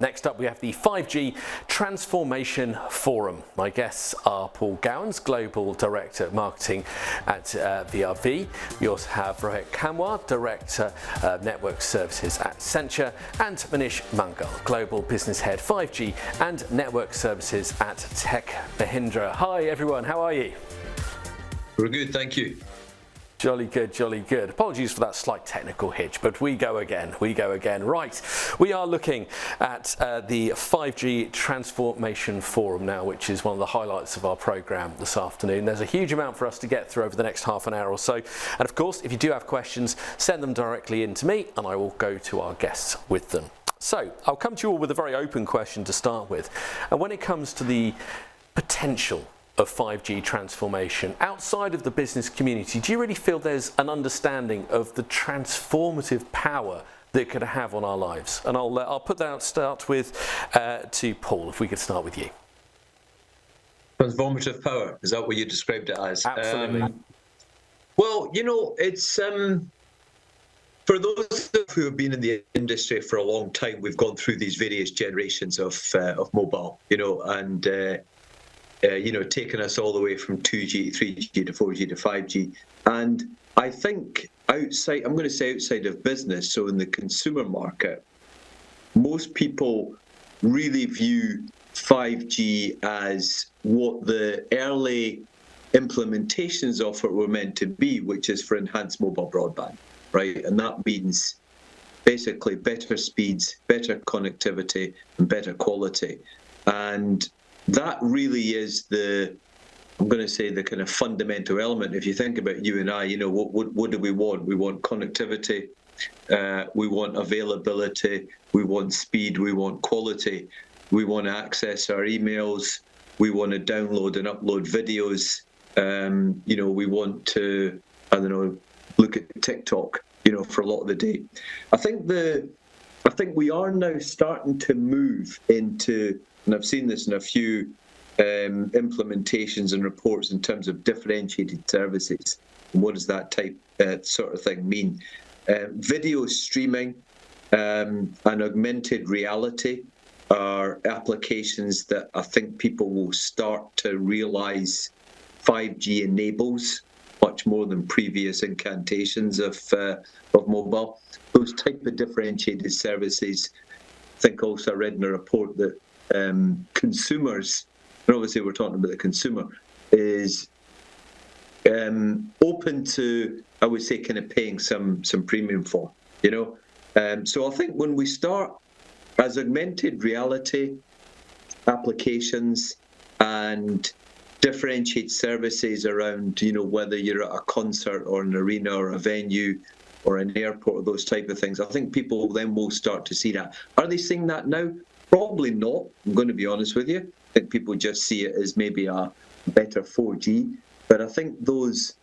Next up, we have the 5G Transformation Forum. My guests are Paul Gowans, Global Director of Marketing at VIAVI. We also have Rohit Kanwar, Director of Network Services at Accenture, and Manish Managal, Global Business Head 5G and Network Services at Tech Mahindra. Hi everyone, how are you? We're good, thank you. Jolly good, jolly good. Apologies for that slight technical hitch, but we go again. Right, we are looking at the 5G Transformation Forum now, which is one of the highlights of our programme this afternoon. There's a huge amount for us to get through over the next half an hour or so. And of course, if you do have questions, send them directly in to me and I will go to our guests with them. So I'll come to you all with a very open question to start with. And when it comes to the potential of 5G transformation outside of the business community, do you really feel there's an understanding of the transformative power that it could have on our lives? And I'll put that start with to Paul, if we could start with you. Transformative power, is that what you described it as? Absolutely. Well, you know, it's for those who have been in the industry for a long time, we've gone through these various generations of mobile, you know, and you know, taking us all the way from 2G, 3G to 4G to 5G. And I think outside, I'm going to say outside of business, so in the consumer market, most people really view 5G as what the early implementations of it were meant to be, which is for enhanced mobile broadband, right? And that means basically better speeds, better connectivity, and better quality. And that really is the, I'm going to say, the kind of fundamental element. If you think about you and I, you know, what do we want? We want connectivity, we want availability, we want speed, we want quality, we want to access our emails, we want to download and upload videos, you know, we want to, I don't know, look at TikTok, you know, for a lot of the day. I think we are now starting to move into, and I've seen this in a few implementations and reports in terms of differentiated services. And what does that type sort of thing mean? Video streaming and augmented reality are applications that I think people will start to realise 5G enables much more than previous incantations of mobile. Those type of differentiated services, I think also I read in a report that consumers, and obviously we're talking about the consumer, is open to, I would say, kind of paying some premium for, you know. So I think when we start as augmented reality applications and differentiate services around, you know, whether you're at a concert or an arena or a venue or an airport or those type of things, I think people then will start to see that. Are they seeing that now? Probably not, I'm going to be honest with you. I think people just see it as maybe a better 4G, but I think those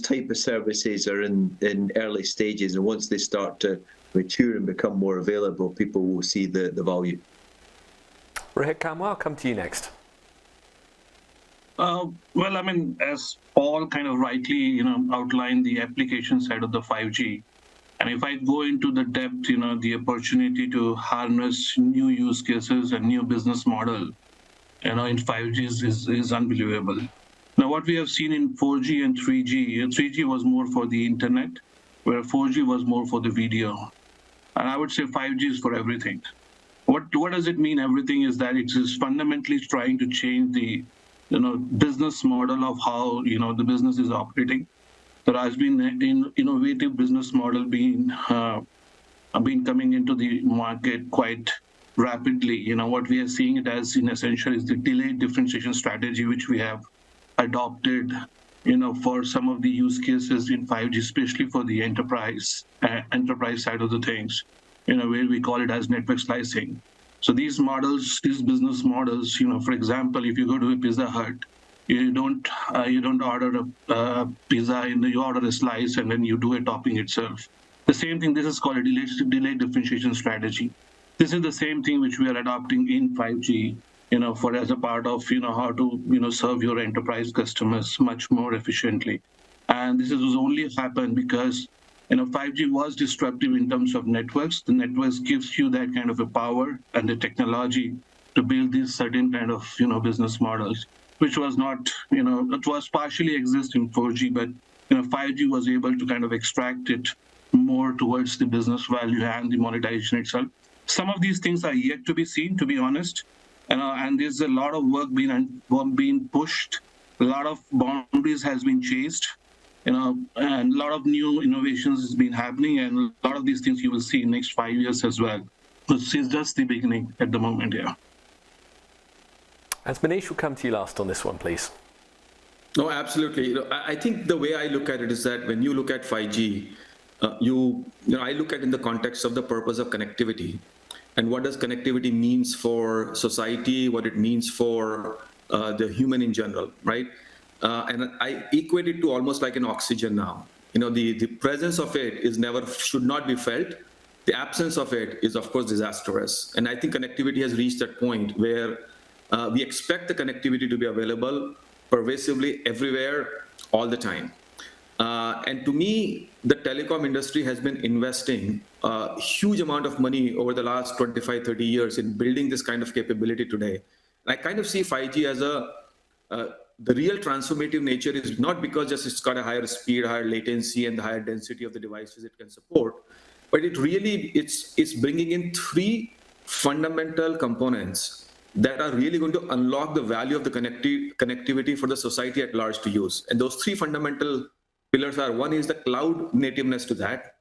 type of services are in early stages, and once they start to mature and become more available, people will see the value. Rohit Kanwar, I'll come to you next. Well, I mean, as Paul kind of rightly, you know, outlined the application side of the 5G. And if I go into the depth, you know, the opportunity to harness new use cases and new business model, you know, in 5G is unbelievable. Now, what we have seen in 4G and 3G, 3G was more for the internet, where 4G was more for the video. And I would say 5G is for everything. What does it mean, everything? Is that it is fundamentally trying to change the, you know, business model of how, you know, the business is operating. There has been an innovative business model being coming into the market quite rapidly. You know, what we are seeing it as in Accenture is the delayed differentiation strategy, which we have adopted, you know, for some of the use cases in 5G, especially for the enterprise side of the things, you know, where we call it as network slicing. So these models, these business models, you know, for example, if you go to a Pizza Hut, you don't order a pizza and you order a slice and then you do a topping itself. The same thing, this is called a delayed differentiation strategy. This is the same thing which we are adopting in 5G, you know, for as a part of, you know, how to, you know, serve your enterprise customers much more efficiently. And this has only happened because 5G was disruptive in terms of networks. The networks gives you that kind of a power and the technology to build these certain kind of, business models, which was not, it was partially exist in 4G, but, 5G was able to kind of extract it more towards the business value and the monetization itself. Some of these things are yet to be seen, to be honest, and there's a lot of work being pushed. A lot of boundaries has been chased, and a lot of new innovations has been happening, and a lot of these things you will see in next 5 years as well. This is just the beginning at the moment, yeah. As Manish, will come to you last on this one, please. No, absolutely. I think the way I look at it is that when you look at 5G, I look at it in the context of the purpose of connectivity, and what does connectivity means for society, what it means for the human in general, right? And I equate it to almost like an oxygen now. The presence of it should not be felt. The absence of it is, of course, disastrous. And I think connectivity has reached that point where we expect the connectivity to be available pervasively everywhere all the time. And to me, the telecom industry has been investing a huge amount of money over the last 25, 30 years in building this kind of capability today. And I kind of see 5G as the real transformative nature is not because just it's got a higher speed, higher latency, and the higher density of the devices it can support, but it's bringing in three fundamental components that are really going to unlock the value of the connectivity for the society at large to use. And those three fundamental pillars are, one is the cloud nativeness to that.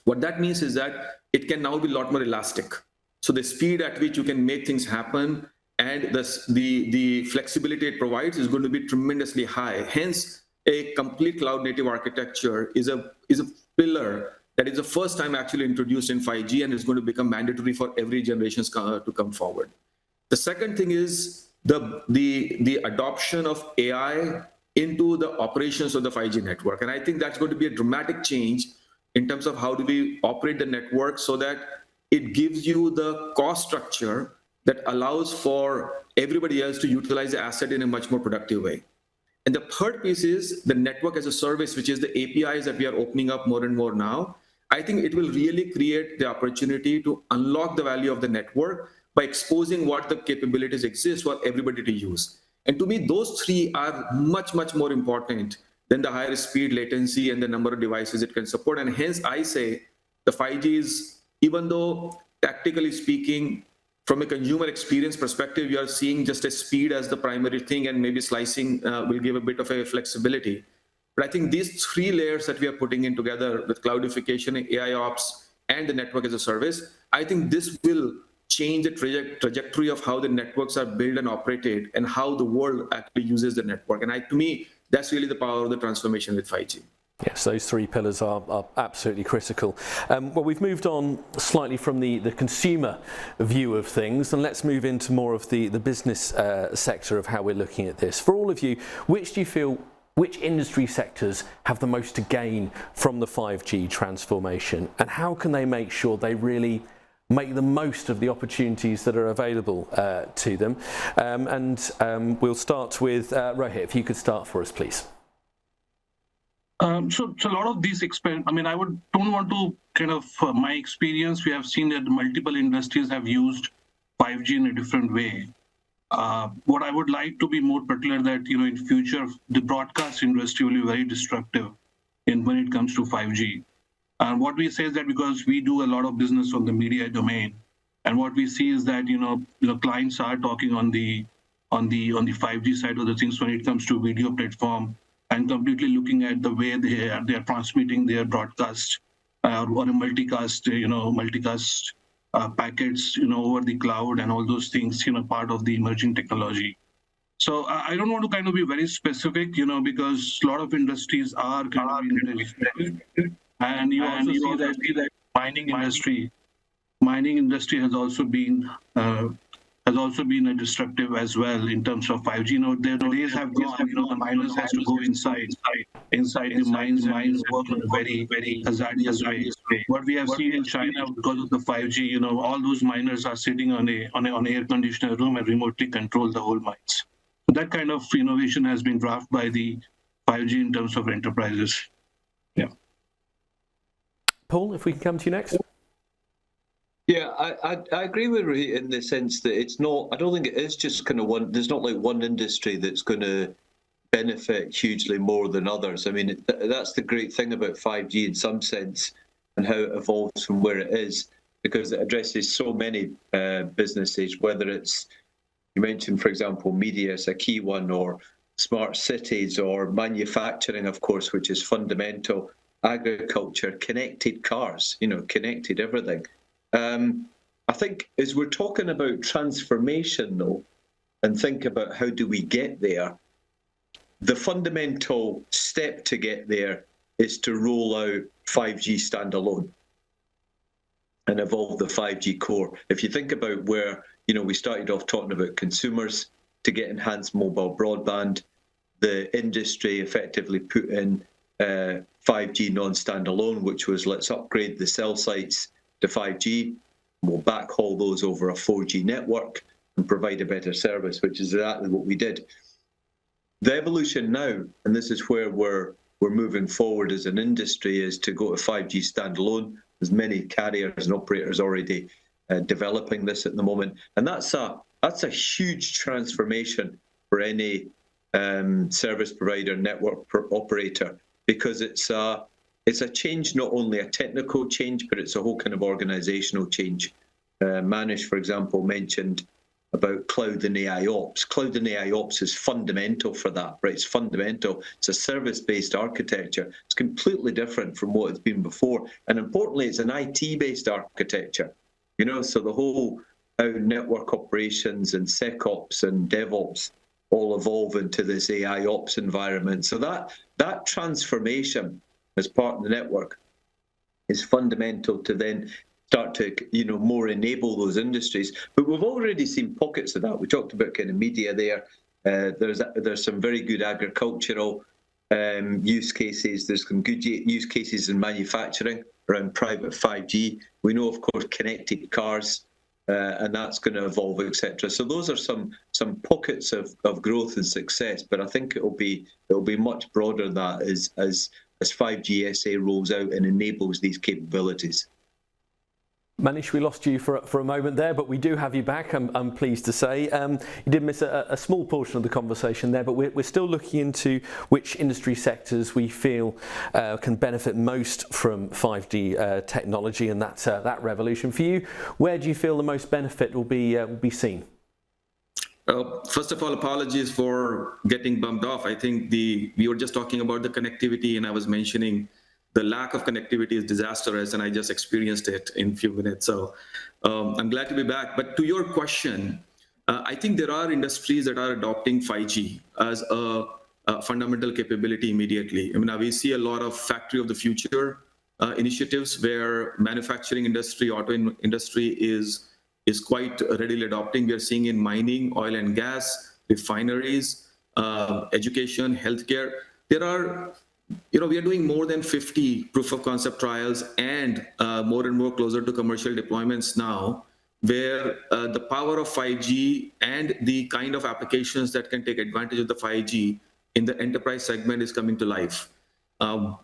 What that means is that it can now be a lot more elastic. So the speed at which you can make things happen and the flexibility it provides is going to be tremendously high. Hence, a complete cloud native architecture is a pillar that is the first time actually introduced in 5G and is going to become mandatory for every generation to come forward. The second thing is the adoption of AI into the operations of the 5G network. And I think that's going to be a dramatic change in terms of how do we operate the network so that it gives you the cost structure that allows for everybody else to utilize the asset in a much more productive way. And the third piece is the network as a service, which is the APIs that we are opening up more and more now. I think it will really create the opportunity to unlock the value of the network by exposing what the capabilities exist for everybody to use. And to me, those three are much, much more important than the higher speed, latency, and the number of devices it can support. And hence, I say the 5G is, even though tactically speaking, from a consumer experience perspective, you are seeing just a speed as the primary thing, and maybe slicing will give a bit of a flexibility. But I think these three layers that we are putting in together with cloudification, AI ops, and the network as a service, I think this will change the trajectory of how the networks are built and operated and how the world actually uses the network. And to me, that's really the power of the transformation with 5G. Yes, those three pillars are absolutely critical. Well, we've moved on slightly from the consumer view of things, and let's move into more of the business sector of how we're looking at this. For all of you, which industry sectors have the most to gain from the 5G transformation, and how can they make sure they really make the most of the opportunities that are available to them? We'll start with Rohit, if you could start for us, please. So a lot of these I don't want to my experience, we have seen that multiple industries have used 5G in a different way. What I would like to be more particular that, in future, the broadcast industry will be very disruptive when it comes to 5G. And what we say is that because we do a lot of business on the media domain, and what we see is that, clients are talking on the 5G side of the things when it comes to video platform, and completely looking at the way they are transmitting their broadcast or a multicast packets, over the cloud and all those things, part of the emerging technology. So I don't want to be very specific, because a lot of industries are and you also see that mining industry has also been a disruptive as well in terms of 5G. The days have gone, the miners has to go inside the mines work in a very, very hazardous way. What we have seen in China because of the 5G, all those miners are sitting on an air conditioner room and remotely control the whole mines. That kind of innovation has been drafted by the 5G in terms of enterprises. Yeah. Paul, if we can come to you next. Yeah, I agree with Rohit in the sense that it's not, I don't think it is just kind of one, there's not like one industry that's going to benefit hugely more than others. I mean, that's the great thing about 5G in some sense and how it evolves from where it is, because it addresses so many businesses, whether it's, you mentioned, for example, media is a key one, or smart cities, or manufacturing, of course, which is fundamental, agriculture, connected cars, connected everything. I think as we're talking about transformation, though, and think about how do we get there, the fundamental step to get there is to roll out 5G standalone and evolve the 5G core. If you think about where, we started off talking about consumers to get enhanced mobile broadband, the industry effectively put in 5G non-standalone, which was let's upgrade the cell sites to 5G. We'll backhaul those over a 4G network and provide a better service, which is exactly what we did. The evolution now, and this is where we're moving forward as an industry, is to go to 5G standalone. There's many carriers and operators already developing this at the moment, and that's a huge transformation for any service provider, network operator, because it's a change, not only a technical change, but it's a whole kind of organizational change. Manish, for example, mentioned about cloud and AI ops. Cloud and AI ops is fundamental for that, right? It's fundamental. It's a service-based architecture. It's completely different from what it's been before. And importantly, it's an IT-based architecture, so the whole how network operations and SecOps and DevOps all evolve into this AI ops environment. So that transformation as part of the network is fundamental to then start to, more enable those industries. But we've already seen pockets of that. We talked about kind of media there. There's some very good agricultural use cases. There's some good use cases in manufacturing around private 5G. We know, of course, connected cars, and that's going to evolve, etc. So those are some pockets of growth and success. But I think it'll be much broader than that as 5G SA rolls out and enables these capabilities. Manish, we lost you for a moment there, but we do have you back, I'm pleased to say. You did miss a small portion of the conversation there, but we're still looking into which industry sectors we feel can benefit most from 5G technology and that revolution. For you, where do you feel the most benefit will be seen? First of all, apologies for getting bumped off. I think we were just talking about the connectivity, and I was mentioning the lack of connectivity is disastrous, and I just experienced it in a few minutes. So I'm glad to be back. But to your question, I think there are industries that are adopting 5G as a fundamental capability immediately. I mean, we see a lot of factory of the future initiatives where manufacturing industry, auto industry is quite readily adopting. We are seeing in mining, oil and gas, refineries, education, healthcare. There are, we are doing more than 50 proof of concept trials and more closer to commercial deployments now, where the power of 5G and the kind of applications that can take advantage of the 5G in the enterprise segment is coming to life. So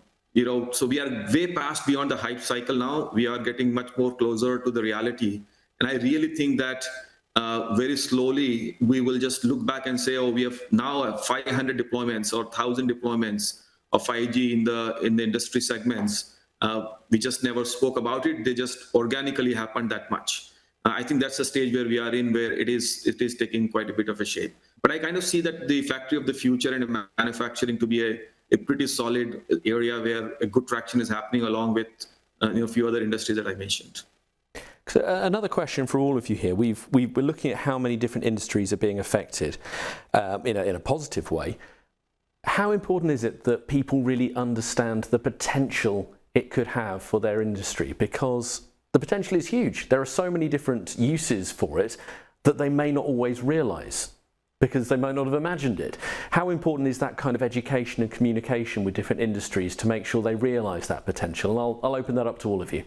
we are way past beyond the hype cycle now. We are getting much more closer to the reality. And I really think that very slowly we will just look back and say, oh, we have now 500 deployments or 1,000 deployments of 5G in the industry segments. We just never spoke about it. They just organically happened that much. I think that's the stage where we are in, where it is taking quite a bit of a shape. But I kind of see that the factory of the future and manufacturing to be a pretty solid area where a good traction is happening, along with a few other industries that I mentioned. So another question for all of you here. We're looking at how many different industries are being affected in a positive way. How important is it that people really understand the potential it could have for their industry? Because the potential is huge. There are so many different uses for it that they may not always realise, because they might not have imagined it. How important is that kind of education and communication with different industries to make sure they realise that potential? And I'll open that up to all of you.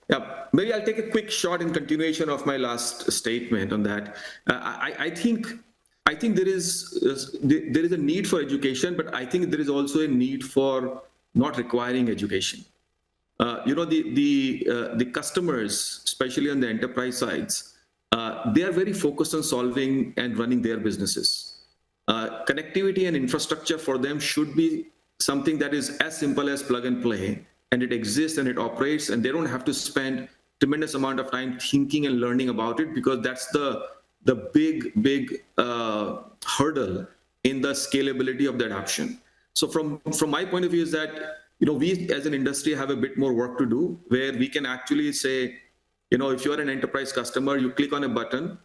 Yeah, maybe I'll take a quick shot in continuation of my last statement on that. I think there is a need for education, but I think there is also a need for not requiring education. The customers, especially on the enterprise sides, they are very focused on solving and running their businesses. Connectivity and infrastructure for them should be something that is as simple as plug and play, and it exists and it operates, and they don't have to spend tremendous amount of time thinking and learning about it, because that's the big hurdle in the scalability of the adoption. So from my point of view is that, we as an industry have a bit more work to do, where we can actually say, if you're an enterprise customer, you click on a button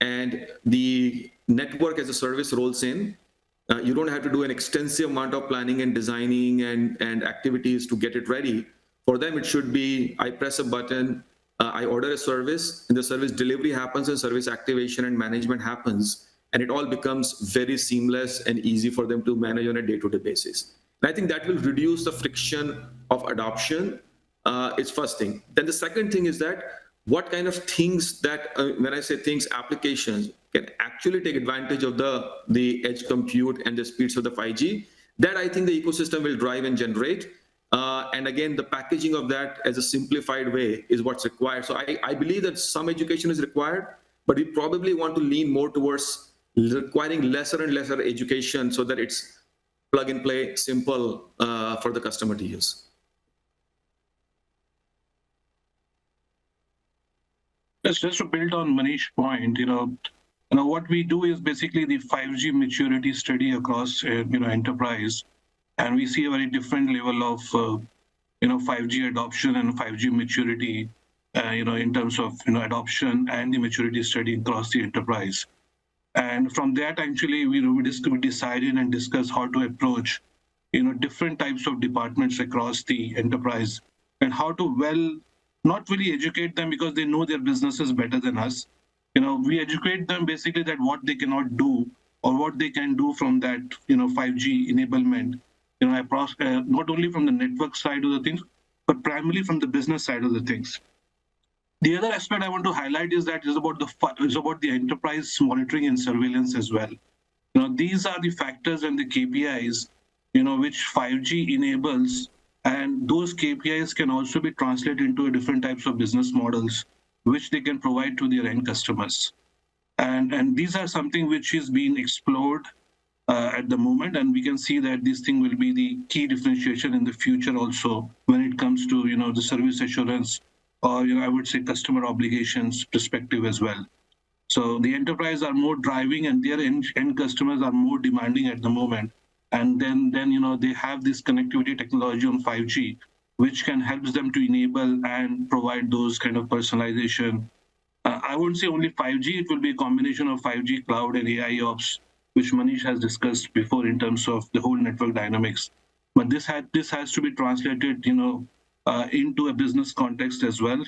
and the network as a service rolls in. You don't have to do an extensive amount of planning and designing and activities to get it ready. For them, it should be, I press a button, I order a service, and the service delivery happens, and service activation and management happens, and it all becomes very seamless and easy for them to manage on a day-to-day basis. And I think that will reduce the friction of adoption. It's first thing. Then the second thing is that what kind of things that, when I say things, applications can actually take advantage of the edge compute and the speeds of the 5G, that I think the ecosystem will drive and generate. And again, the packaging of that as a simplified way is what's required. So I believe that some education is required, but we probably want to lean more towards requiring lesser and lesser education so that it's plug and play, simple for the customer to use. Just to build on Manish's point, what we do is basically the 5G maturity study across, enterprise, and we see a very different level of, 5G adoption and 5G maturity, in terms of, adoption and the maturity study across the enterprise. And from that, actually, we decided and discussed how to approach, different types of departments across the enterprise, and how to not really educate them because they know their businesses better than us. We educate them basically that what they cannot do or what they can do from that, 5G enablement, not only from the network side of the things, but primarily from the business side of the things. The other aspect I want to highlight is that is about the enterprise monitoring and surveillance as well. These are the factors and the KPIs, which 5G enables, and those KPIs can also be translated into different types of business models, which they can provide to their end customers. And these are something which is being explored at the moment, and we can see that this thing will be the key differentiation in the future also when it comes to, the service assurance, or, I would say customer obligations perspective as well. So the enterprise are more driving and their end customers are more demanding at the moment. And then they have this connectivity technology on 5G, which can help them to enable and provide those kind of personalization. I wouldn't say only 5G, it will be a combination of 5G, cloud, and AI ops, which Manish has discussed before in terms of the whole network dynamics. But this has to be translated, into a business context as well,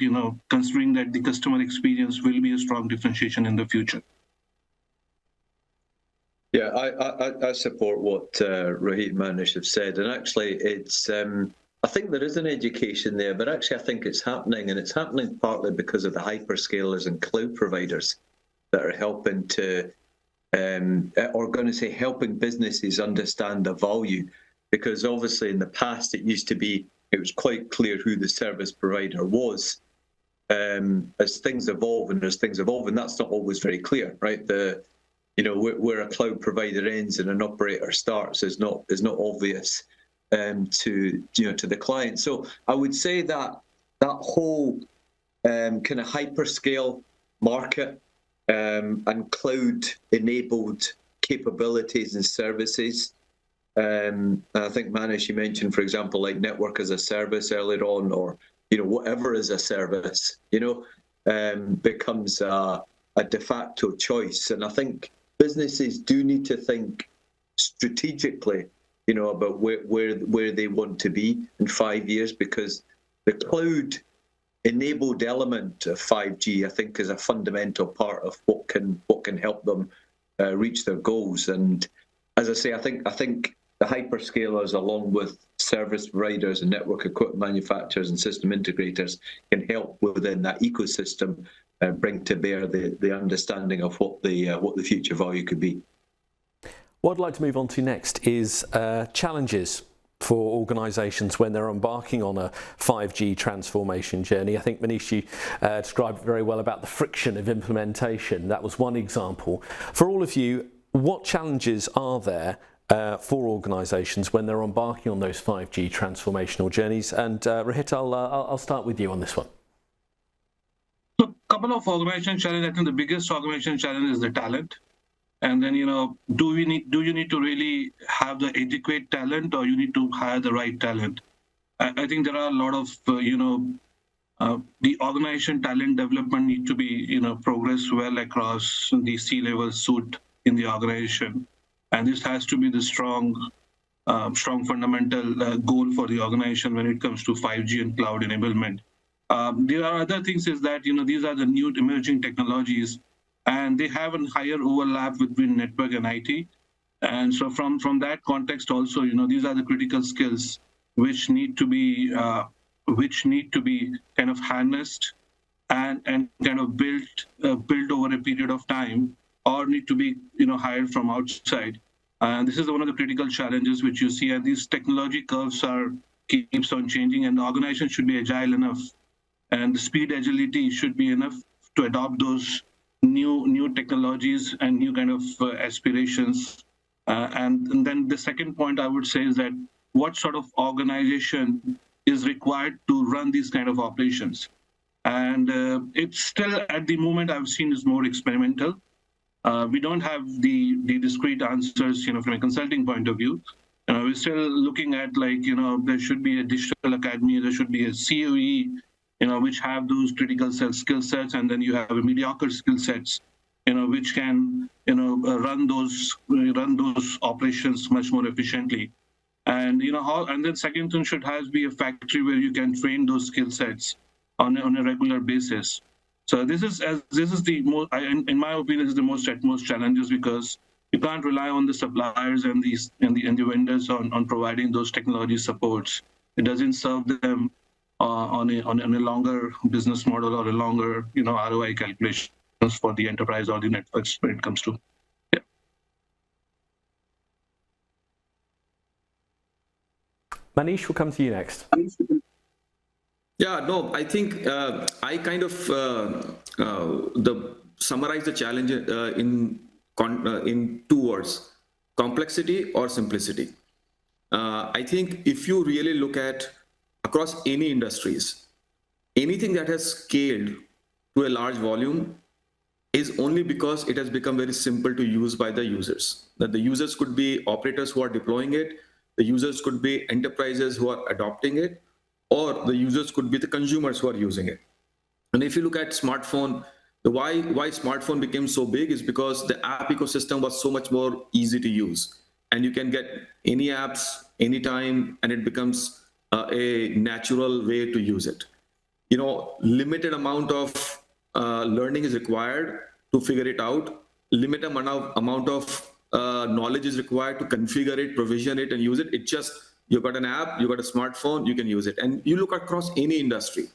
considering that the customer experience will be a strong differentiation in the future. Yeah, I support what Rohit and Manish have said, and actually it's I think there is an education there, but actually I think it's happening, and it's happening partly because of the hyperscalers and cloud providers that are helping to, helping businesses understand the value, because obviously in the past it was quite clear who the service provider was. As things evolve, and that's not always very clear, right? Where a cloud provider ends and an operator starts is not obvious to the client. So I would say that whole kind of hyperscale market and cloud enabled capabilities and services. I think Manish, you mentioned, for example, like network as a service earlier on, or whatever as a service, becomes a de facto choice. And I think businesses do need to think strategically, about where they want to be in 5 years, because the cloud enabled element of 5G, I think, is a fundamental part of what can help them reach their goals. And as I say, I think the hyperscalers, along with service providers and network equipment manufacturers and system integrators, can help within that ecosystem bring to bear the understanding of what the future value could be. What I'd like to move on to next is challenges for organisations when they're embarking on a 5G transformation journey? I think Manish, you described very well about the friction of implementation. That was one example. For all of you, what challenges are there for organisations when they're embarking on those 5G transformational journeys? And Rohit, I'll start with you on this one. So, a couple of organization challenges. I think the biggest organization challenge is the talent. And then, do you need to really have the adequate talent, or you need to hire the right talent? I think there are a lot of, the organization talent development need to be, progressed well across the C-level suite in the organization. And this has to be the strong fundamental goal for the organization when it comes to 5G and cloud enablement. There are other things is that, these are the new emerging technologies, and they have a higher overlap between network and IT. And so from that context also, these are the critical skills which need to be kind of harnessed and kind of built over a period of time, or need to be hired from outside. And this is one of the critical challenges which you see, and these technology curves keeps on changing, and the organization should be agile enough, and the speed agility should be enough to adopt those new technologies and new kind of aspirations. And then the second point I would say is that what sort of organization is required to run these kind of operations? And it's still, at the moment, I've seen is more experimental. We don't have the discrete answers, from a consulting point of view. We're still looking at there should be a digital academy, there should be a COE, which have those critical skill sets, and then you have a mediocre skill sets, which can, run those operations much more efficiently. And and then second thing should be a factory where you can train those skill sets on a regular basis. So this is the most, in my opinion, is the most challenges, because you can't rely on the suppliers and the vendors on providing those technology supports. It doesn't serve them on a longer business model or a longer ROI calculations for the enterprise or the networks when it comes to. Yeah. Manish, we'll come to you next. Yeah, no, I think I kind of summarize the challenge in two words: complexity or simplicity. I think if you really look at across any industries, anything that has scaled to a large volume is only because it has become very simple to use by the users. That the users could be operators who are deploying it, the users could be enterprises who are adopting it, or the users could be the consumers who are using it. And if you look at smartphone, the why smartphone became so big is because the app ecosystem was so much more easy to use, and you can get any apps anytime, and it becomes a natural way to use it. Limited amount of learning is required to figure it out. Limited amount of knowledge is required to configure it, provision it, and use it. It just, you got an app, you got a smartphone, you can use it. And you look across any industry.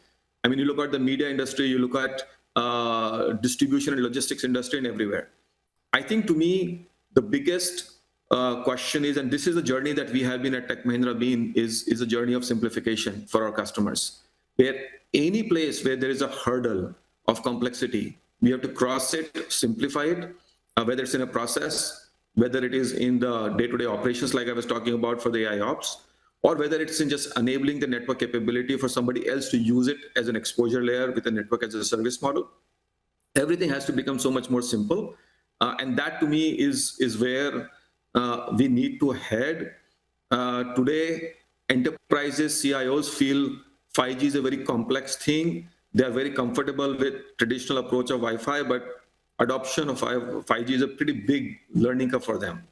I mean, you look at the media industry, you look at distribution and logistics industry, and everywhere. I think, to me, the biggest question is, and this is a journey that we have been at Tech Mahindra is a journey of simplification for our customers. Where any place where there is a hurdle of complexity, we have to cross it, simplify it, whether it's in a process, whether it is in the day-to-day operations like I was talking about for the AI ops, or whether it's in just enabling the network capability for somebody else to use it as an exposure layer with a network as a service model. Everything has to become so much more simple. And that, to me, is where we need to head. Today, enterprises, CIOs feel 5G is a very complex thing. They are very comfortable with traditional approach of Wi-Fi, but adoption of 5G is a pretty big learning curve for them.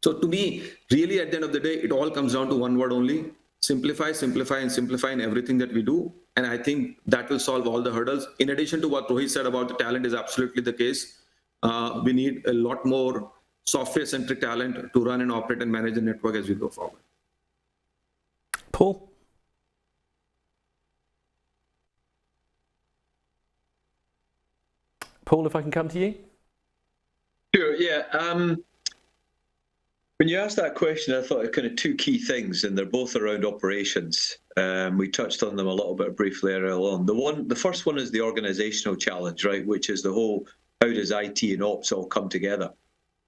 So to me, really, at the end of the day, it all comes down to one word only: simplify, simplify, and simplify in everything that we do. And I think that will solve all the hurdles. In addition to what Rohit said about the talent is absolutely the case. We need a lot more software-centric talent to run and operate and manage the network as we go forward. Paul? Paul, if I can come to you? Sure, yeah. When you asked that question, I thought of kind of two key things, and they're both around operations. We touched on them a little bit briefly earlier on. The first one is the organizational challenge, right? Which is the whole, how does IT and ops all come together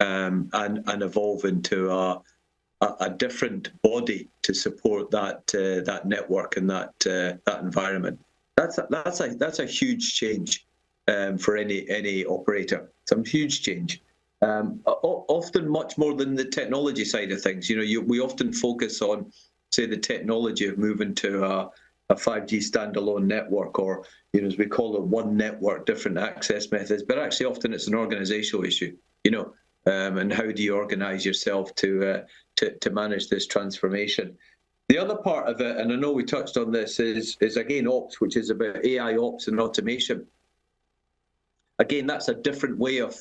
and evolve into a different body to support that network and that environment. That's a huge change for any operator. Some huge change. Often much more than the technology side of things. We often focus on, say, the technology of moving to a 5G standalone network, or as we call it, one network, different access methods. But actually, often it's an organizational issue. And how do you organize yourself to manage this transformation? The other part of it, and I know we touched on this, is again ops, which is about AI ops and automation. Again, that's a different way of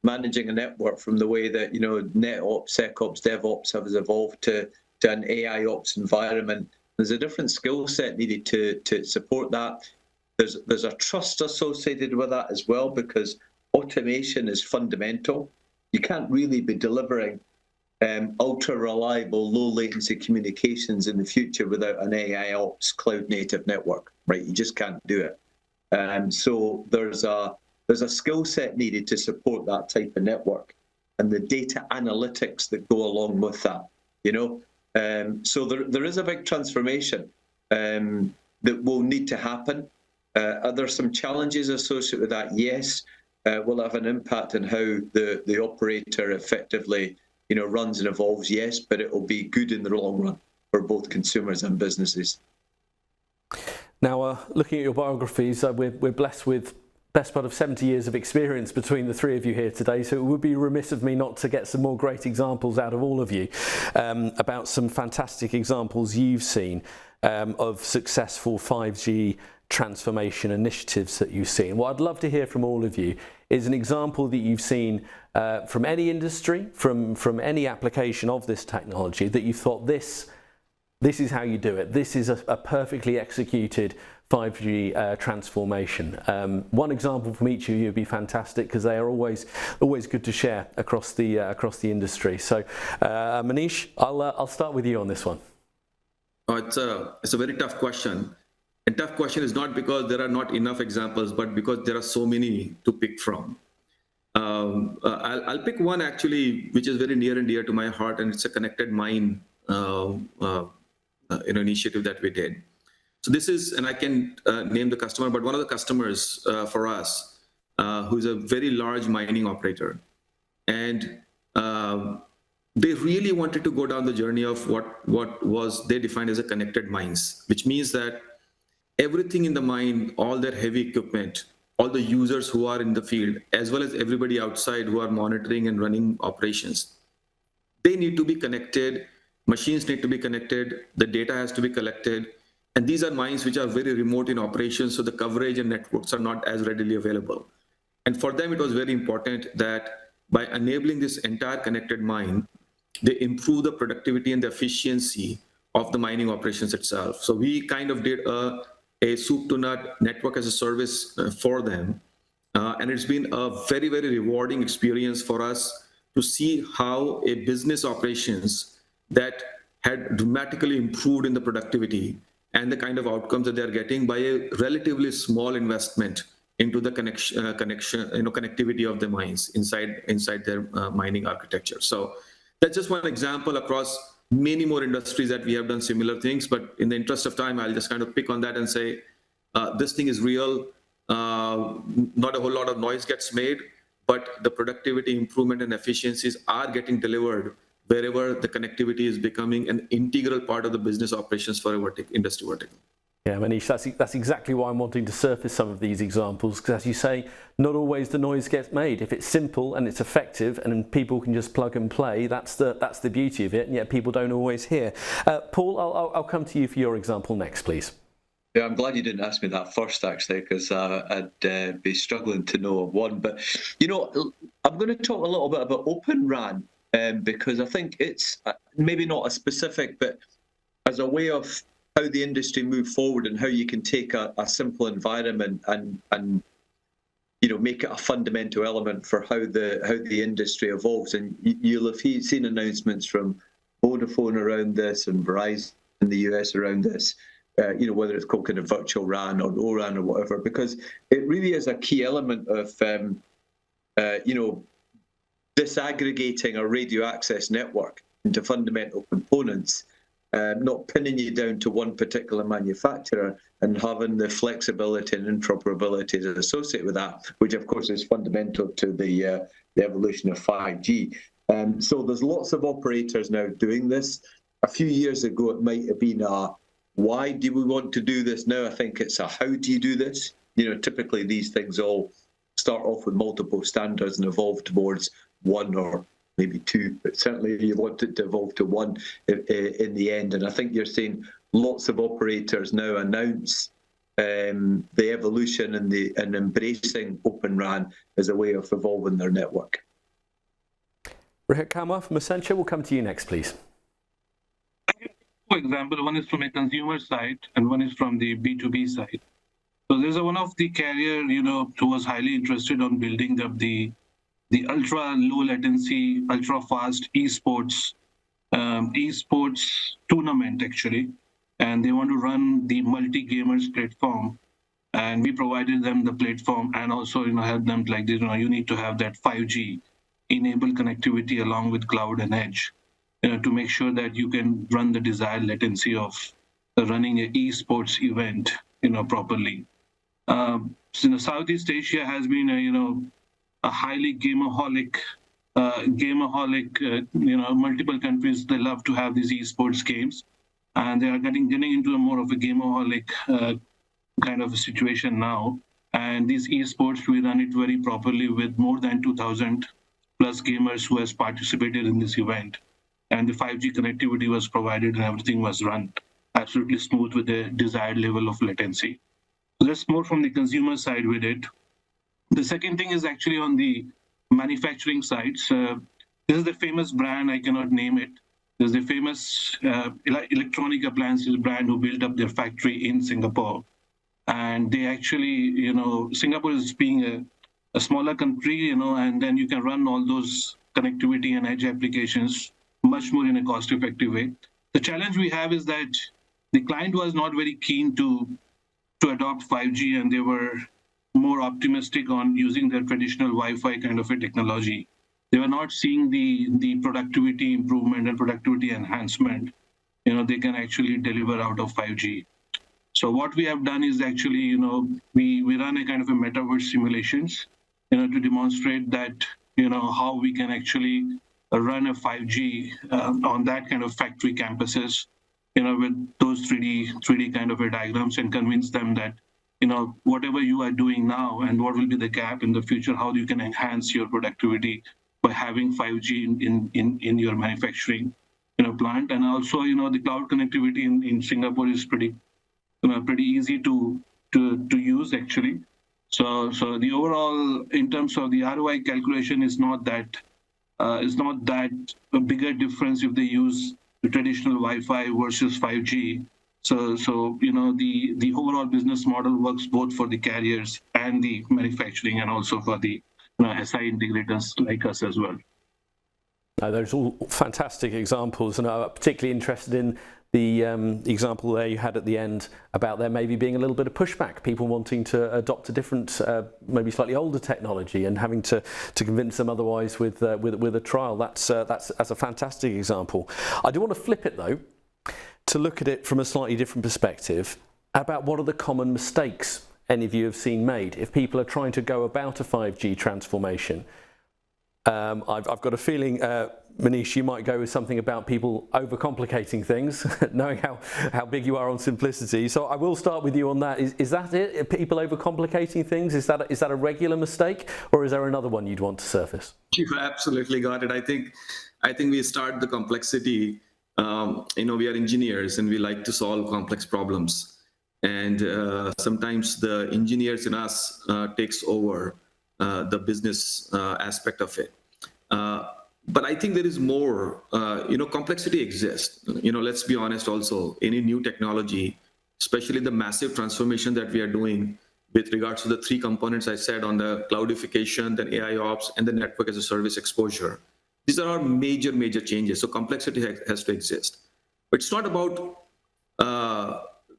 managing a network from the way that NetOps, SecOps, DevOps has evolved to an AI ops environment. There's a different skill set needed to support that. There's a trust associated with that as well, because automation is fundamental. You can't really be delivering ultra reliable, low latency communications in the future without an AI ops cloud native network, right? You just can't do it. So there's a skill set needed to support that type of network, and the data analytics that go along with that. So there is a big transformation that will need to happen. Are there some challenges associated with that? Yes. Will have an impact on how the operator effectively runs and evolves, yes, but it will be good in the long run for both consumers and businesses. Now, looking at your biographies, we're blessed with best part of 70 years of experience between the three of you here today, so it would be remiss of me not to get some more great examples out of all of you about some fantastic examples you've seen of successful 5G transformation initiatives that you've seen. What I'd love to hear from all of you is an example that you've seen from any industry, from any application of this technology, that you thought this is how you do it. This is a perfectly executed 5G transformation. One example from each of you would be fantastic, because they are always good to share across the industry. So, Manish, I'll start with you on this one. It's a very tough question. And tough question is not because there are not enough examples, but because there are so many to pick from. I'll pick one actually, which is very near and dear to my heart, and it's a connected mine initiative that we did. So this is, and I can name the customer, but one of the customers for us, who is a very large mining operator, and they really wanted to go down the journey of what was they defined as a connected mines, which means that everything in the mine, all their heavy equipment, all the users who are in the field, as well as everybody outside who are monitoring and running operations, they need to be connected, machines need to be connected, the data has to be collected, and these are mines which are very remote in operation, so the coverage and networks are not as readily available. And for them, it was very important that by enabling this entire connected mine, they improve the productivity and the efficiency of the mining operations itself. So we kind of did a soup to nut network as a service for them. And it's been a very, very rewarding experience for us to see how a business operations that had dramatically improved in the productivity and the kind of outcomes that they're getting by a relatively small investment into the connectivity of the mines inside their mining architecture. So that's just one example across many more industries that we have done similar things, but in the interest of time, I'll just kind of pick on that and say, this thing is real. Not a whole lot of noise gets made, but the productivity improvement and efficiencies are getting delivered wherever the connectivity is becoming an integral part of the business operations for a industry vertical. Yeah, Manish, that's exactly why I'm wanting to surface some of these examples, because as you say, not always the noise gets made. If it's simple and it's effective and people can just plug and play, that's the beauty of it, and yet people don't always hear. Paul, I'll come to you for your example next, please. Yeah, I'm glad you didn't ask me that first, actually, because I'd be struggling to know of one. But, I'm going to talk a little bit about Open RAN, because I think it's maybe not a specific, but as a way of how the industry move forward and how you can take a simple environment and make it a fundamental element for how the industry evolves. And you'll have seen announcements from Vodafone around this and Verizon in the US around this. Whether it's called kind of virtual RAN or O-RAN or whatever, because it really is a key element of disaggregating a radio access network into fundamental components, not pinning you down to one particular manufacturer, and having the flexibility and interoperability that associate with that, which of course is fundamental to the evolution of 5G. So there's lots of operators now doing this. A few years ago, it might have been why do we want to do this? Now I think it's how do you do this? Typically these things all start off with multiple standards and evolve towards one or maybe two, but certainly you want it to evolve to one in the end. And I think you're seeing lots of operators now announce the evolution and embracing Open RAN as a way of evolving their network. Rohit Kanwar from Accenture, we'll come to you next, please. For example, one is from a consumer side and one is from the B2B side. So there's one of the carrier, who was highly interested on building up the ultra low latency, ultra fast esports tournament actually, and they want to run the multi gamers platform, and we provided them the platform and also help them like this. You need to have that 5G enable connectivity along with cloud and edge. To make sure that you can run the desired latency of running an esports event, properly. Southeast Asia has been a highly gameaholic, multiple countries, they love to have these esports games, and they are getting into more of a gameaholic kind of a situation now. And these esports, we run it very properly with more than 2,000 plus gamers who has participated in this event. And the 5G connectivity was provided and everything was run absolutely smooth with the desired level of latency. So that's more from the consumer side with it. The second thing is actually on the manufacturing side. So this is the famous brand, I cannot name it. There's the famous electronic appliances brand who built up their factory in Singapore. And they actually, Singapore is being a smaller country, and then you can run all those connectivity and edge applications much more in a cost-effective way. The challenge we have is that the client was not very keen to adopt 5G, and they were more optimistic on using their traditional Wi-Fi kind of a technology. They were not seeing the productivity improvement and productivity enhancement, they can actually deliver out of 5G. So what we have done is actually, we run a kind of a metaverse simulations, to demonstrate that, how we can actually run a 5G on that kind of factory campuses, with those 3D kind of a diagrams, and convince them that, whatever you are doing now and what will be the gap in the future, how you can enhance your productivity by having 5G in your manufacturing, plant. And also, the cloud connectivity in Singapore is pretty easy to use actually. So the overall, in terms of the ROI calculation, is not that a bigger difference if they use the traditional Wi-Fi versus 5G. So the overall business model works both for the carriers and the manufacturing, and also for the SI integrators like us as well. Those are all fantastic examples, and I'm particularly interested in the example there you had at the end about there maybe being a little bit of pushback, people wanting to adopt a different, maybe slightly older technology, and having to convince them otherwise with a trial. That's a fantastic example. I do want to flip it though, to look at it from a slightly different perspective about what are the common mistakes any of you have seen made if people are trying to go about a 5G transformation. I've got a feeling, Manish, you might go with something about people overcomplicating things, knowing how big you are on simplicity. So I will start with you on that. Is that it? Are people overcomplicating things? Is that a regular mistake, or is there another one you'd want to surface? You absolutely got it. I think we start the complexity. We are engineers and we like to solve complex problems, and sometimes the engineers in us takes over the business aspect of it. But I think there is more, complexity exists. Let's be honest also, any new technology, especially the massive transformation that we are doing, with regards to the three components I said on the cloudification, then AI ops, and the network as a service exposure. These are all major, major changes. So complexity has to exist. But it's not about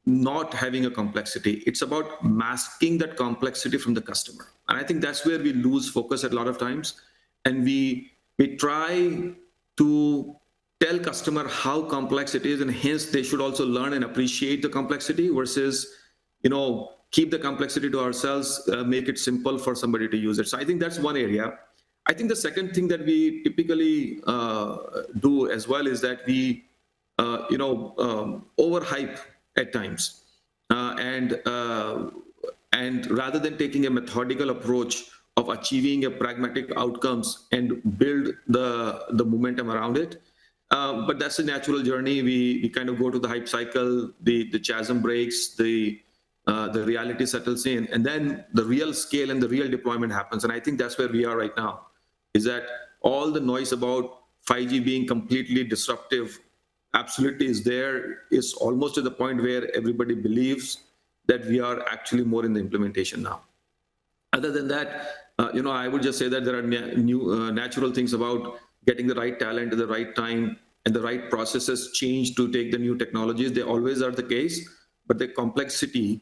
not having a complexity. It's about masking that complexity from the customer. And I think that's where we lose focus at a lot of times. And we try to tell customer how complex it is, and hence they should also learn and appreciate the complexity versus, keep the complexity to ourselves, make it simple for somebody to use it. So I think that's one area. I think the second thing that we typically do as well is that we, overhype at times, and rather than taking a methodical approach of achieving a pragmatic outcomes and build the momentum around it. But that's a natural journey. We kind of go to the hype cycle, the chasm breaks, the reality settles in, and then the real scale and the real deployment happens. And I think that's where we are right now, is that all the noise about 5G being completely disruptive absolutely is there. It's almost to the point where everybody believes that we are actually more in the implementation now. Other than that, I would just say that there are new natural things about getting the right talent at the right time and the right processes change to take the new technologies. They always are the case, but the complexity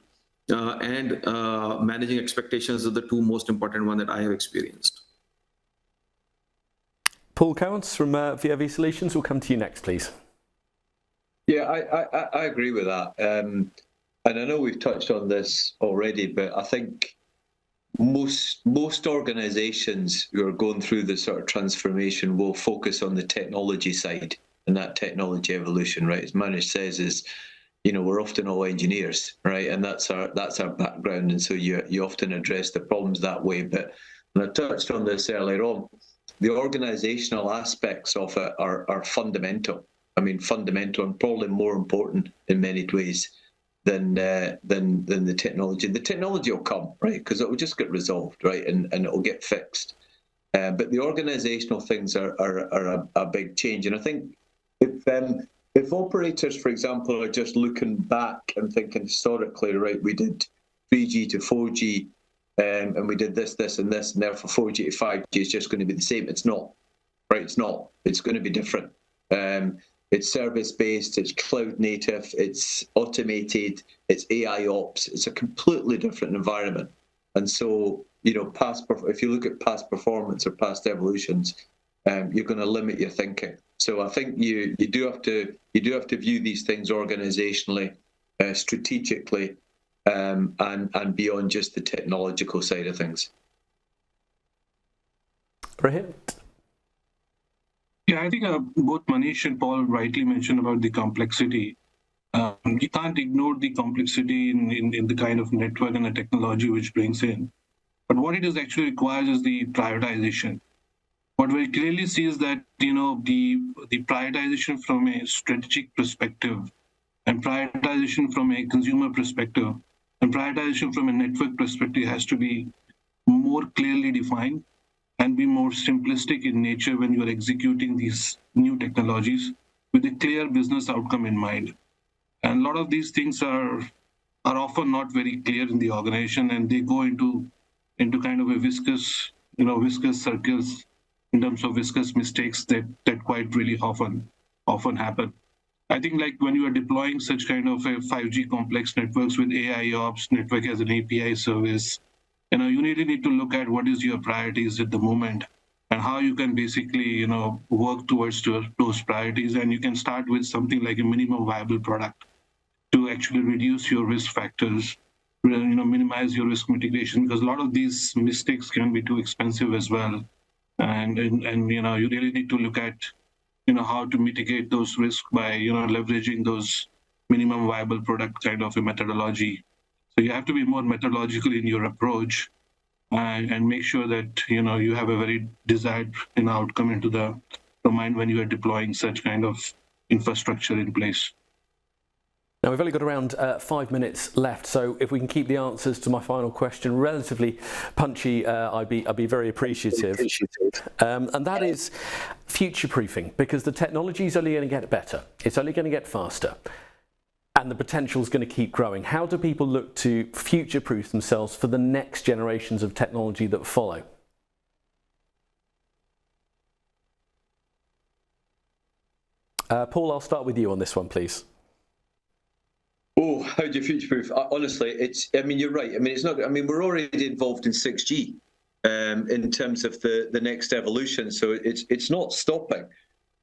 and managing expectations are the two most important ones that I have experienced. Paul Gowans from VIAVI Solutions, we'll come to you next, please. Yeah, I agree with that. And I know we've touched on this already, but I think most organizations who are going through this sort of transformation will focus on the technology side and that technology evolution, right? As Manish says, we're often all engineers, right? And that's our background. And so you often address the problems that way. But when I touched on this earlier on, the organizational aspects of it are fundamental. I mean, fundamental and probably more important in many ways than the technology. The technology will come, right? Because it will just get resolved, right? And it will get fixed. But the organizational things are a big change. And I think if operators, for example, are just looking back and thinking historically, right, we did 3G to 4G, and we did this, and this, and therefore 4G to 5G is just going to be the same. It's not, right? It's not. It's going to be different. It's service-based, it's cloud-native, it's automated, it's AI ops. It's a completely different environment. And so, if you look at past performance or past evolutions, you're going to limit your thinking. So I think you do have to view these things organizationally, strategically, and beyond just the technological side of things. Rohit? Yeah, I think both Manish and Paul rightly mentioned about the complexity. You can't ignore the complexity in the kind of network and the technology which brings in. But what it is actually requires is the prioritization. What we clearly see is that, the prioritization from a strategic perspective and prioritization from a consumer perspective and prioritization from a network perspective has to be more clearly defined and be more simplistic in nature when you are executing these new technologies with a clear business outcome in mind. And a lot of these things are often not very clear in the organization, and they go into kind of a viscous circles in terms of viscous mistakes that quite really often happen. I think like when you are deploying such kind of a 5G complex networks with AI ops, network as an API service, you really need to look at what is your priorities at the moment and how you can basically, work towards those priorities. And you can start with something like a minimum viable product to actually reduce your risk factors, minimize your risk mitigation, because a lot of these mistakes can be too expensive as well. And you really need to look at, how to mitigate those risks by, leveraging those minimum viable product kind of a methodology. So you have to be more methodological in your approach and make sure that, you have a very desired outcome into the mind when you are deploying such kind of infrastructure in place. Now, we've only got around 5 minutes left, so if we can keep the answers to my final question relatively punchy, I'd be very appreciative. And that is future-proofing, because the technology is only going to get better. It's only going to get faster. and the potential is going to keep growing. How do people look to future-proof themselves for the next generations of technology that follow? Paul, I'll start with you on this one, please. Oh, how do you future-proof? Honestly, I mean, you're right. I mean, it's not. I mean, we're already involved in 6G in terms of the next evolution. So it's not stopping.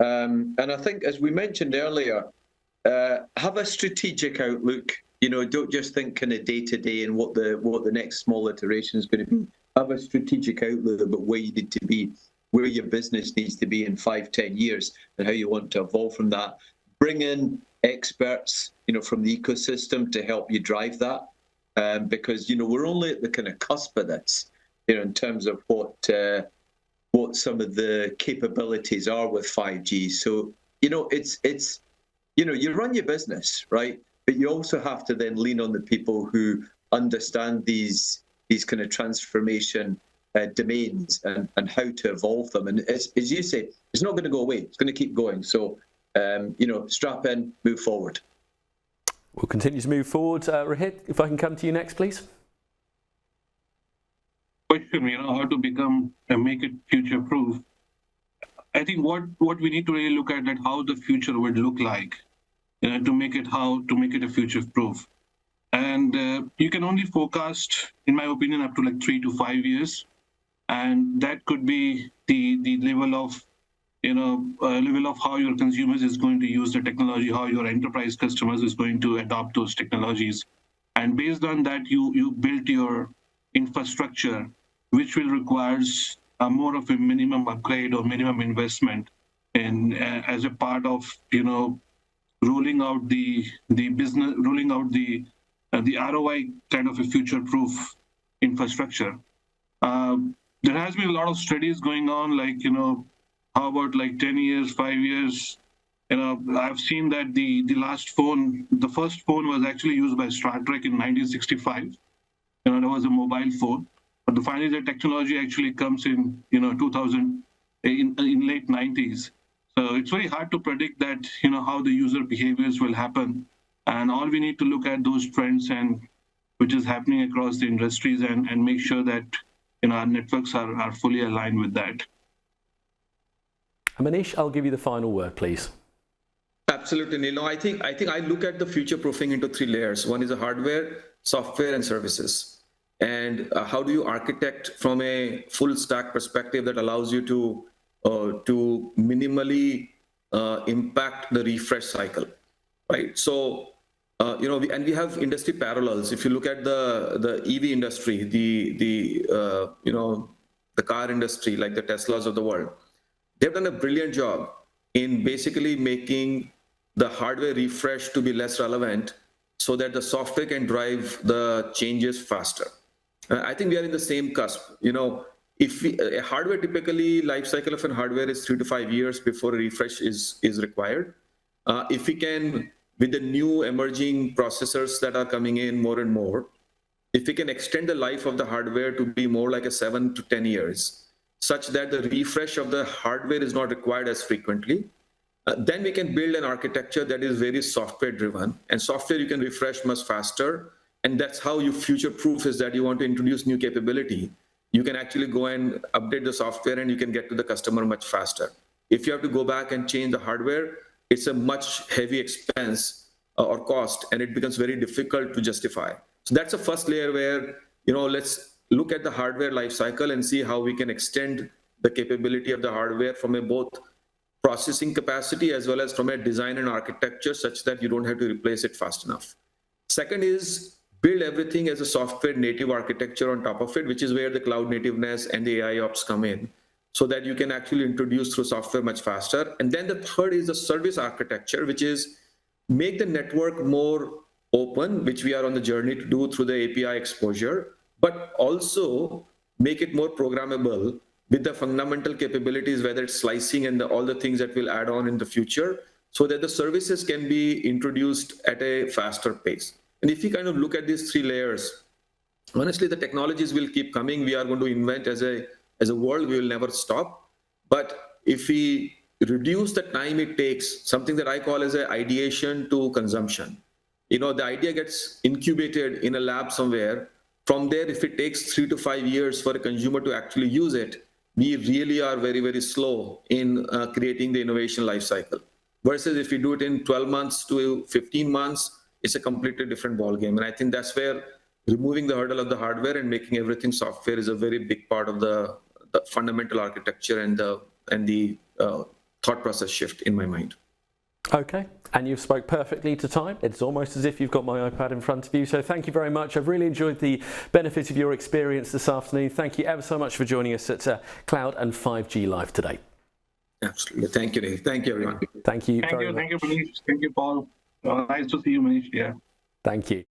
And I think, as we mentioned earlier, have a strategic outlook. You know, don't just think kind of day to day and what the next small iteration is going to be. Have a strategic outlook about where you need to be, where your business needs to be in 5-10 years, and how you want to evolve from that. Bring in experts, you know, from the ecosystem to help you drive that, because, you know, we're only at the kind of cusp of this, you know, in terms of what some of the capabilities are with 5G. So, you know, it's you know, you run your business, right? But you also have to then lean on the people who understand these kind of transformation domains and how to evolve them. And as you say, it's not going to go away. It's going to keep going. So, you know, strap in, move forward. We'll continue to move forward. Rohit, if I can come to you next, please. Question, you know, how to make it future-proof. I think what we need to really look at that how the future would look like, you know, to make it a future-proof. And you can only forecast, in my opinion, up to like 3 to 5 years, and that could be the level of, you know, level of how your consumers is going to use the technology, how your enterprise customers is going to adopt those technologies, and based on that, you build your infrastructure, which will require more of a minimum upgrade or minimum investment, and as a part of, you know, rolling out the ROI kind of a future-proof infrastructure. There has been a lot of studies going on, like, you know, how about like 10 years, 5 years? You know, I've seen that the first phone was actually used by Star Trek in 1965. You know, there was a mobile phone, but finally the technology actually comes in, you know, 2000 in late 90s. So it's very hard to predict that, you know, how the user behaviors will happen. And all we need to look at those trends and which is happening across the industries and make sure that, you know, our networks are fully aligned with that. Manish, I'll give you the final word, please. Absolutely, Neil. No, I think I look at the future proofing into 3 layers. One is the hardware, software, and services. And how do you architect from a full stack perspective that allows you to minimally impact the refresh cycle, right? So, you know, we have industry parallels. If you look at the EV industry, you know, the car industry, like the Teslas of the world, they've done a brilliant job in basically making the hardware refresh to be less relevant so that the software can drive the changes faster. I think we are in the same cusp. You know, if a hardware, typically life cycle of a hardware is 3 to 5 years before a refresh is required. If we can, with the new emerging processors that are coming in more and more, if we can extend the life of the hardware to be more like a 7 to 10 years, such that the refresh of the hardware is not required as frequently, then we can build an architecture that is very software driven, and software you can refresh much faster. And that's how you future-proof, is that you want to introduce new capability. You can actually go and update the software and you can get to the customer much faster. If you have to go back and change the hardware, it's a much heavy expense or cost, and it becomes very difficult to justify. So that's the first layer where, you know, let's look at the hardware life cycle and see how we can extend the capability of the hardware from a both processing capacity as well as from a design and architecture, such that you don't have to replace it fast enough. Second is build everything as a software native architecture on top of it, which is where the cloud nativeness and the AI ops come in, so that you can actually introduce through software much faster. And then the third is the service architecture, which is make the network more open, which we are on the journey to do through the API exposure, but also make it more programmable with the fundamental capabilities, whether it's slicing and all the things that we'll add on in the future, so that the services can be introduced at a faster pace. And if you kind of look at these 3 layers, honestly, the technologies will keep coming. We are going to invent as a world, we will never stop. But if we reduce the time it takes, something that I call as an ideation to consumption, The idea gets incubated in a lab somewhere. From there, if it takes 3 to 5 years for a consumer to actually use it, we really are very, very slow in creating the innovation life cycle. Versus if you do it in 12 months to 15 months, it's a completely different ballgame. And I think that's where removing the hurdle of the hardware and making everything software is a very big part of the fundamental architecture and the thought process shift in my mind. Okay, and you've spoke perfectly to time. It's almost as if you've got my iPad in front of you. So thank you very much. I've really enjoyed the benefit of your experience this afternoon. Thank you ever so much for joining us at Cloud and 5G Live today. Absolutely. Thank you, Dave. Thank you, everyone. Thank you. Thank you, Manish. Thank you, Paul. Nice to see you, Manish. Yeah. Thank you.